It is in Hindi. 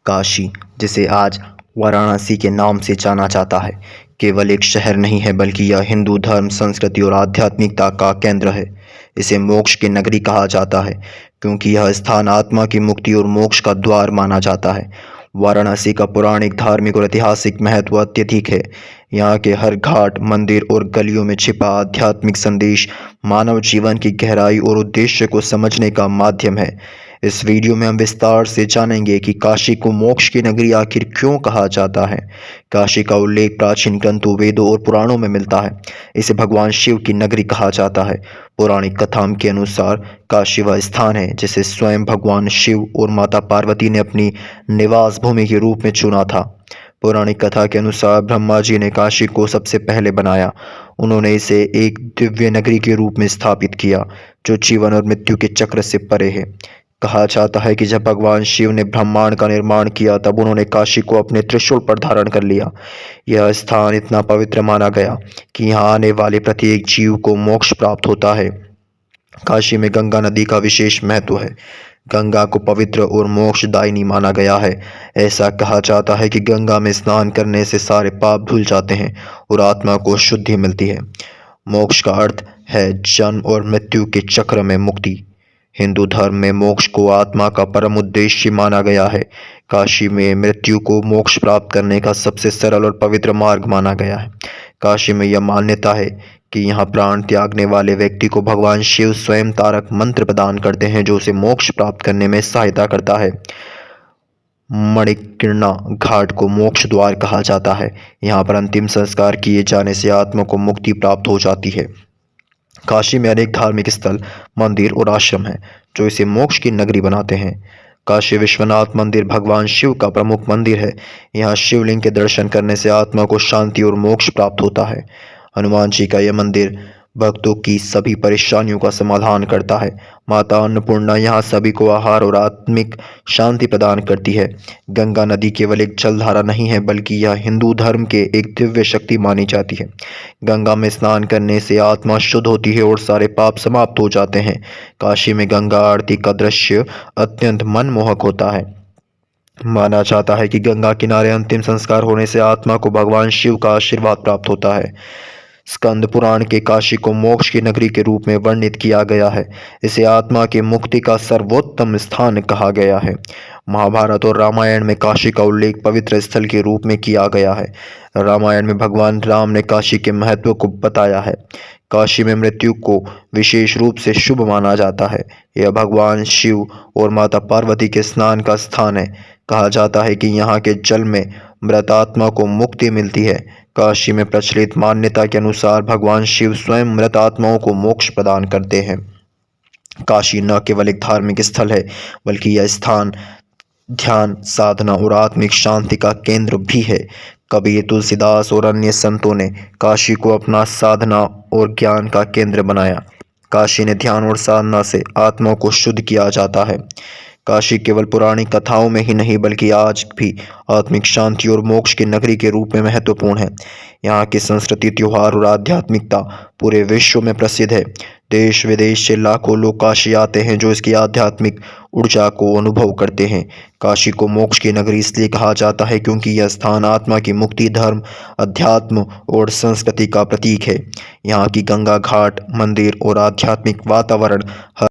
काशी, जिसे आज वाराणसी के नाम से जाना जाता है, केवल एक शहर नहीं है बल्कि यह हिंदू धर्म, संस्कृति और आध्यात्मिकता का केंद्र है। इसे मोक्ष की नगरी कहा जाता है क्योंकि यह स्थान आत्मा की मुक्ति और मोक्ष का द्वार माना जाता है। वाराणसी का पौराणिक, धार्मिक और ऐतिहासिक महत्व अत्यधिक है। यहाँ के हर घाट, मंदिर और गलियों में छिपा आध्यात्मिक संदेश मानव जीवन की गहराई और उद्देश्य को समझने का माध्यम है। इस वीडियो में हम विस्तार से जानेंगे कि काशी को मोक्ष की नगरी आखिर क्यों कहा जाता है। काशी का उल्लेख प्राचीन ग्रंथों, वेदों और पुराणों में मिलता है। इसे भगवान शिव की नगरी कहा जाता है। पौराणिक कथाओं के अनुसार काशी वह स्थान है जिसे स्वयं भगवान शिव और माता पार्वती ने अपनी निवास भूमि के रूप में चुना था। पौराणिक कथा के अनुसार ब्रह्मा जी ने काशी को सबसे पहले बनाया। उन्होंने इसे एक दिव्य नगरी के रूप में स्थापित किया जो जीवन और मृत्यु के चक्र से परे है। कहा जाता है कि जब भगवान शिव ने ब्रह्मांड का निर्माण किया तब उन्होंने काशी को अपने त्रिशूल पर धारण कर लिया। यह स्थान इतना पवित्र माना गया कि यहाँ आने वाले प्रत्येक जीव को मोक्ष प्राप्त होता है। काशी में गंगा नदी का विशेष महत्व है। गंगा को पवित्र और मोक्षदायिनी माना गया है। ऐसा कहा जाता है कि गंगा में स्नान करने से सारे पाप धुल जाते हैं और आत्मा को शुद्धि मिलती है। मोक्ष का अर्थ है जन्म और मृत्यु के चक्र में मुक्ति। हिंदू धर्म में मोक्ष को आत्मा का परम उद्देश्य माना गया है। काशी में मृत्यु को मोक्ष प्राप्त करने का सबसे सरल और पवित्र मार्ग माना गया है। काशी में यह मान्यता है कि यहाँ प्राण त्यागने वाले व्यक्ति को भगवान शिव स्वयं तारक मंत्र प्रदान करते हैं जो उसे मोक्ष प्राप्त करने में सहायता करता है। मणिकर्णिका घाट को मोक्ष द्वार कहा जाता है। यहाँ पर अंतिम संस्कार किए जाने से आत्मा को मुक्ति प्राप्त हो जाती है। काशी में अनेक धार्मिक स्थल, मंदिर और आश्रम हैं जो इसे मोक्ष की नगरी बनाते हैं। काशी विश्वनाथ मंदिर भगवान शिव का प्रमुख मंदिर है। यहाँ शिवलिंग के दर्शन करने से आत्मा को शांति और मोक्ष प्राप्त होता है। हनुमान जी का यह मंदिर भक्तों की सभी परेशानियों का समाधान करता है। माता अन्नपूर्णा यहाँ सभी को आहार और आत्मिक शांति प्रदान करती है। गंगा नदी केवल एक जलधारा नहीं है बल्कि यह हिंदू धर्म के एक दिव्य शक्ति मानी जाती है। गंगा में स्नान करने से आत्मा शुद्ध होती है और सारे पाप समाप्त हो जाते हैं। काशी में गंगा आरती का दृश्य अत्यंत मनमोहक होता है। माना जाता है कि गंगा किनारे अंतिम संस्कार होने से आत्मा को भगवान शिव का आशीर्वाद प्राप्त होता है। स्कंद पुराण के काशी को मोक्ष की नगरी के रूप में वर्णित किया गया है। इसे आत्मा की मुक्ति का सर्वोत्तम स्थान कहा गया है। महाभारत और रामायण में काशी का उल्लेख पवित्र स्थल के रूप में किया गया है। रामायण में भगवान राम ने काशी के महत्व को बताया है। काशी में मृत्यु को विशेष रूप से शुभ माना जाता है। यह भगवान शिव और माता पार्वती के स्नान का स्थान है। कहा जाता है कि यहाँ के जल में मृत आत्मा को मुक्ति मिलती है। काशी में प्रचलित मान्यता के अनुसार भगवान शिव स्वयं मृत आत्माओं को मोक्ष प्रदान करते हैं। काशी न केवल एक धार्मिक स्थल है बल्कि यह स्थान ध्यान, साधना और आत्मिक शांति का केंद्र भी है। कबीर, तुलसीदास और अन्य संतों ने काशी को अपना साधना और ज्ञान का केंद्र बनाया। काशी ने ध्यान और साधना से आत्मा को शुद्ध किया जाता है। काशी केवल पुरानी कथाओं में ही नहीं बल्कि आज भी आत्मिक शांति और मोक्ष की नगरी के रूप में महत्वपूर्ण है। यहाँ की संस्कृति, त्योहार और आध्यात्मिकता पूरे विश्व में प्रसिद्ध है। देश विदेश से लाखों लोग काशी आते हैं जो इसकी आध्यात्मिक ऊर्जा को अनुभव करते हैं। काशी को मोक्ष की नगरी इसलिए कहा जाता है क्योंकि यह स्थान आत्मा की मुक्ति, धर्म, अध्यात्म और संस्कृति का प्रतीक है। यहाँ की गंगा घाट, मंदिर और आध्यात्मिक वातावरण